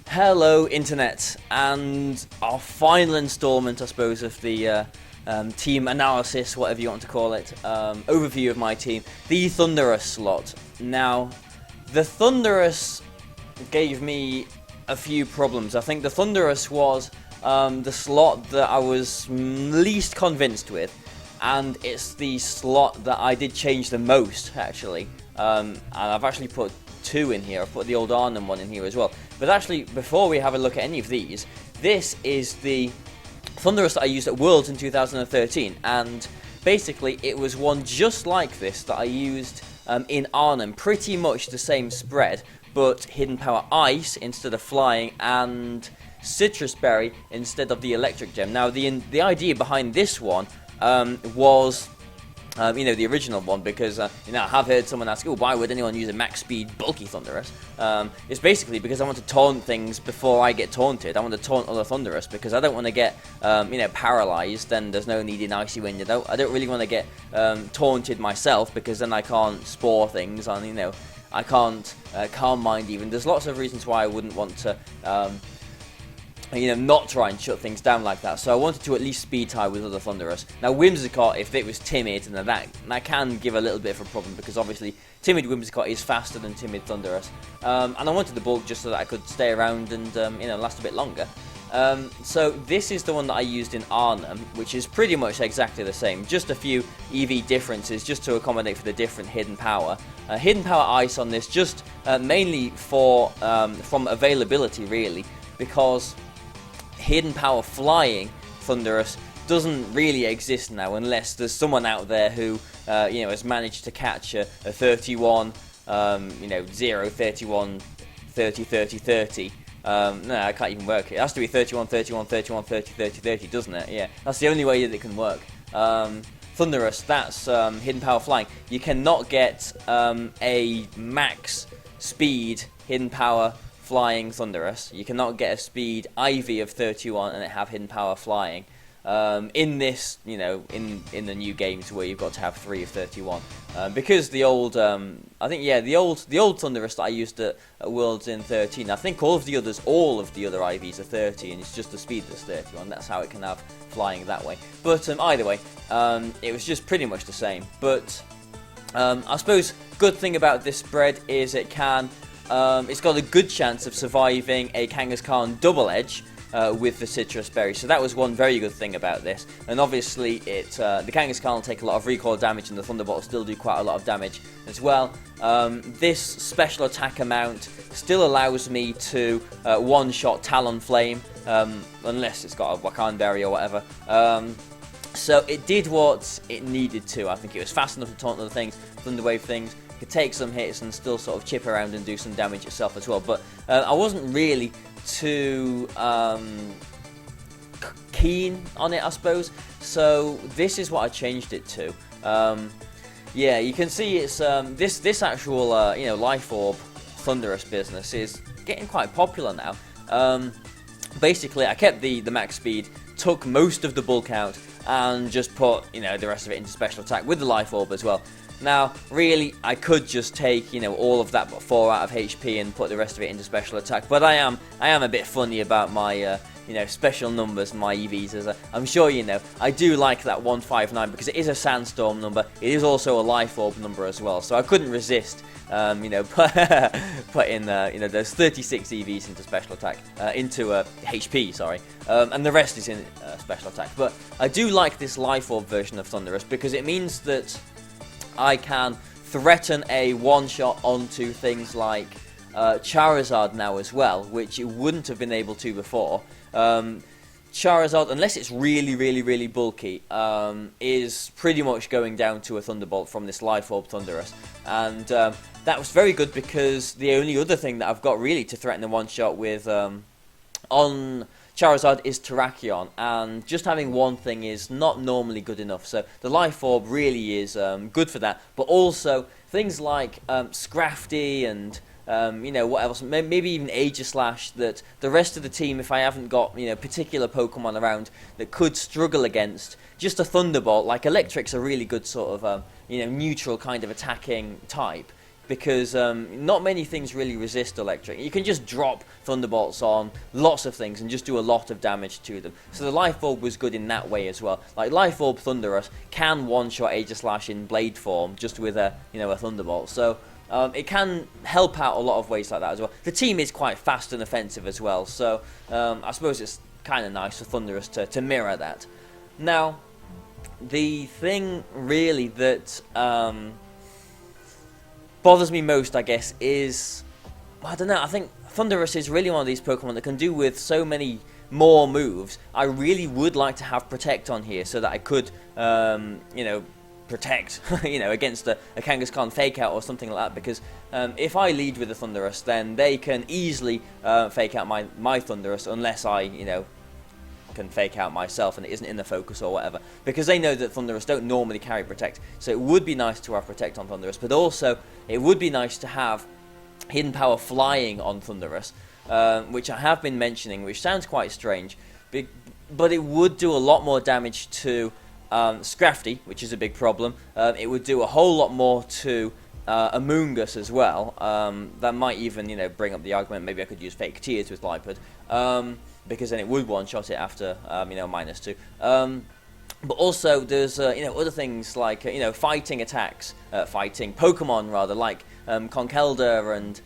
Hello Internet, and our final installment, I suppose, of the team analysis, whatever you want to call it, overview of my team, the Thundurus slot. Now, the Thundurus gave me a few problems. I think the Thundurus was the slot that I was least convinced with, and it's the slot that I did change the most, actually. And I've actually put two in here. I've put the old Arnhem one in here as well. But actually, before we have a look at any of these, this is the Thundurus that I used at Worlds in 2013, and basically it was one just like this that I used in Arnhem, pretty much the same spread, but Hidden Power Ice instead of Flying, and Citrus Berry instead of the Electric Gem. Now, the idea behind this one was the original one, because I have heard someone ask, why would anyone use a max speed bulky Thundurus? It's basically because I want to taunt things before I get taunted. I want to taunt other Thundurus because I don't want to get paralyzed, and there's no need in Icy Wind. I don't really want to get taunted myself, because then I can't spore things on, I can't Calm Mind even. There's lots of reasons why I wouldn't want to not try and shut things down like that. So I wanted to at least speed tie with other Thundurus. Now, Whimsicott, if it was timid, and that can give a little bit of a problem, because obviously timid Whimsicott is faster than timid Thundurus. And I wanted the bulk just so that I could stay around and last a bit longer. So this is the one that I used in Arnhem, which is pretty much exactly the same. Just a few EV differences just to accommodate for the different hidden power. Hidden power Ice on this, just mainly from availability, really, because Hidden Power Flying Thundurus doesn't really exist now, unless there's someone out there who has managed to catch a 31 0 31 30 30 30. No, I can't even work it. It has to be 31 31 31 30 30 30, doesn't it? Yeah, that's the only way that it can work. Thundurus, that's Hidden Power Flying. You cannot get a max speed Hidden Power Flying Thundurus. You cannot get a speed Ivy of 31 and it have Hidden Power Flying. In this, in the new games where you've got to have 3 of 31, because the old, the old Thundurus that I used at Worlds in 13, I think all of the other IVs are 30, and it's just the speed that's 31. That's how it can have flying that way. But either way, it was just pretty much the same. But I suppose good thing about this spread is it's got a good chance of surviving a Kangaskhan double edge with the Citrus Berry. So that was one very good thing about this. And obviously the Kangaskhan will take a lot of recoil damage, and the Thunderbolt will still do quite a lot of damage as well. This special attack amount still allows me to one-shot Talonflame, unless it's got a Wakan Berry or whatever. So it did what it needed to. I think it was fast enough to taunt other things, Thunderwave things, could take some hits and still sort of chip around and do some damage itself as well. But I wasn't really too keen on it, I suppose. So this is what I changed it to. Yeah, you can see it's this actual Life Orb Thundurus business is getting quite popular now. Basically, I kept the max speed, took most of the bulk out, and just put the rest of it into special attack with the Life Orb as well. Now, really, I could just take, all of that but 4 out of HP and put the rest of it into special attack. But I am a bit funny about my, special numbers, my EVs. As I'm sure you know, I do like that 159 because it is a Sandstorm number. It is also a Life Orb number as well. So I couldn't resist, putting, those 36 EVs into special attack, into HP, sorry. And the rest is in special attack. But I do like this Life Orb version of Thundurus because it means that I can threaten a one-shot onto things like Charizard now as well, which it wouldn't have been able to before. Charizard, unless it's really, really, really bulky, is pretty much going down to a Thunderbolt from this Life Orb Thundurus. And that was very good because the only other thing that I've got really to threaten a one-shot with on Charizard is Terrakion, and just having one thing is not normally good enough. So the Life Orb really is good for that, but also things like Scrafty and what else, maybe even Aegislash, that the rest of the team, if I haven't got particular Pokemon around that could struggle against, just a Thunderbolt, like Electric's a really good sort of neutral kind of attacking type. because not many things really resist electric. You can just drop thunderbolts on lots of things and just do a lot of damage to them. So the Life Orb was good in that way as well. Like Life Orb Thundurus can one-shot Aegislash in blade form just with a a thunderbolt. So it can help out a lot of ways like that as well. The team is quite fast and offensive as well, so I suppose it's kind of nice for Thundurus to mirror that. Now, the thing really that bothers me most, I guess, is, I don't know, I think Thundurus is really one of these Pokemon that can do with so many more moves. I really would like to have Protect on here so that I could, protect, against a Kangaskhan Fake Out or something like that, because if I lead with a Thundurus, then they can easily Fake Out my Thundurus unless I, can Fake Out myself and it isn't in the focus or whatever, because they know that Thundurus don't normally carry Protect. So it would be nice to have Protect on Thundurus, but also it would be nice to have Hidden Power Flying on Thundurus, which I have been mentioning, which sounds quite strange, but it would do a lot more damage to Scrafty, which is a big problem. It would do a whole lot more to Amoonguss as well. That might even, bring up the argument maybe I could use Fake Tears with Lipard, because then it would one-shot it after, -2. But also there's, other things like, fighting attacks, fighting Pokemon rather, like Conkeldurr and,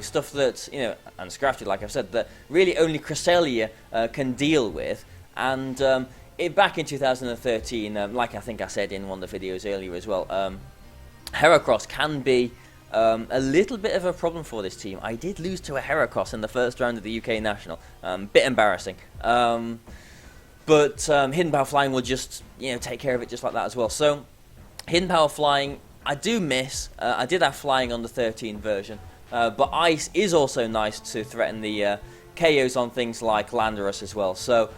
stuff that, and Scrafty, like I've said, that really only Cresselia can deal with. And back in 2013, like I think I said in one of the videos earlier as well, Heracross can be a little bit of a problem for this team. I did lose to a Heracross in the first round of the UK National. Bit embarrassing. But Hidden Power Flying will just, take care of it just like that as well. So, Hidden Power Flying, I do miss. I did have Flying on the 13 version. But Ice is also nice to threaten the KOs on things like Landorus as well. So,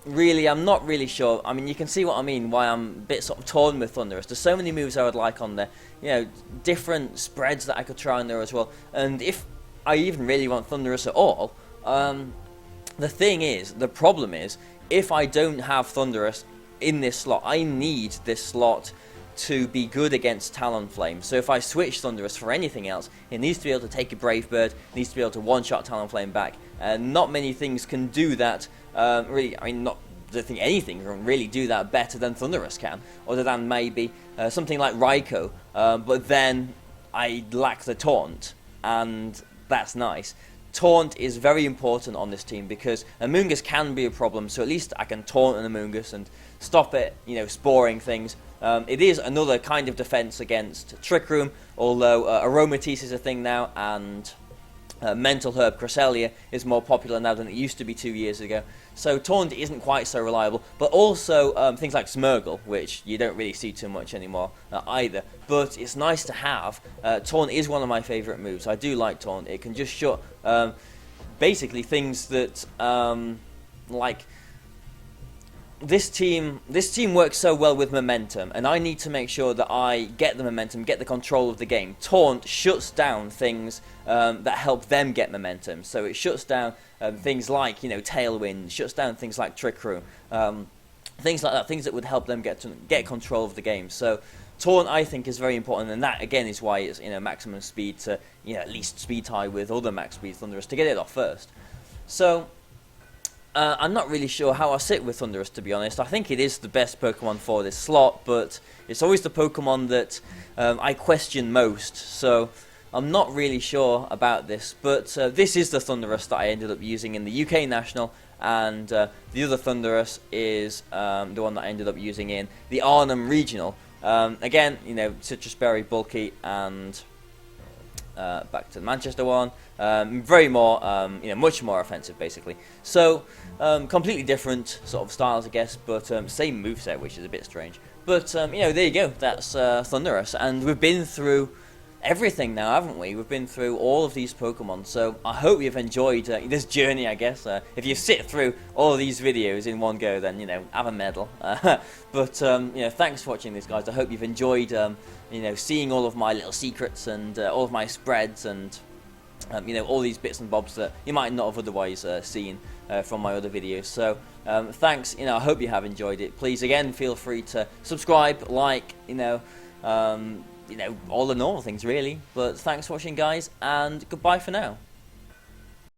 really, I'm not really sure. I mean, you can see what I mean, why I'm a bit sort of torn with Thundurus. There's so many moves I would like on there. Different spreads that I could try on there as well. And if I even really want Thundurus at all, the problem is, if I don't have Thundurus in this slot, I need this slot to be good against Talonflame. So if I switch Thundurus for anything else, it needs to be able to take a Brave Bird, it needs to be able to one-shot Talonflame back. And not many things can do that, really. I mean, I don't think anything can really do that better than Thundurus can, other than maybe something like Raikou, but then I lack the Taunt, and that's nice. Taunt is very important on this team because Amoonguss can be a problem, so at least I can taunt an Amoonguss and stop it, sporing things. It is another kind of defense against Trick Room, although Aromatisse is a thing now, and Mental Herb Cresselia is more popular now than it used to be 2 years ago. So Taunt isn't quite so reliable, but also things like Smeargle, which you don't really see too much anymore either. But it's nice to have. Taunt is one of my favourite moves. I do like Taunt. It can just shut basically things that like this team works so well with momentum, and I need to make sure that I get the momentum, get the control of the game. Taunt shuts down things that help them get momentum. So it shuts down things like Tailwind, shuts down things like Trick Room, things like that, things that would help them get control of the game. So Taunt, I think, is very important, and that again is why it's maximum speed to at least speed tie with other max speed Thundurus to get it off first. So I'm not really sure how I sit with Thundurus, to be honest. I think it is the best Pokemon for this slot, but it's always the Pokemon that I question most, so I'm not really sure about this. But this is the Thundurus that I ended up using in the UK National, and the other Thundurus is the one that I ended up using in the Arnhem Regional. Again, Citrus Berry, bulky, and back to the Manchester one. Very more, much more offensive, basically. So, completely different sort of styles, I guess, but same moveset, which is a bit strange. But, there you go. That's Thundurus, and we've been through everything now, haven't we? We've been through all of these Pokemon, so I hope you've enjoyed this journey, I guess. If you sit through all of these videos in one go, then, have a medal. But, thanks for watching this, guys. I hope you've enjoyed, seeing all of my little secrets and all of my spreads and, all these bits and bobs that you might not have otherwise seen from my other videos. So, thanks. I hope you have enjoyed it. Please, again, feel free to subscribe, like, all the normal things really. But thanks for watching, guys, and goodbye for now.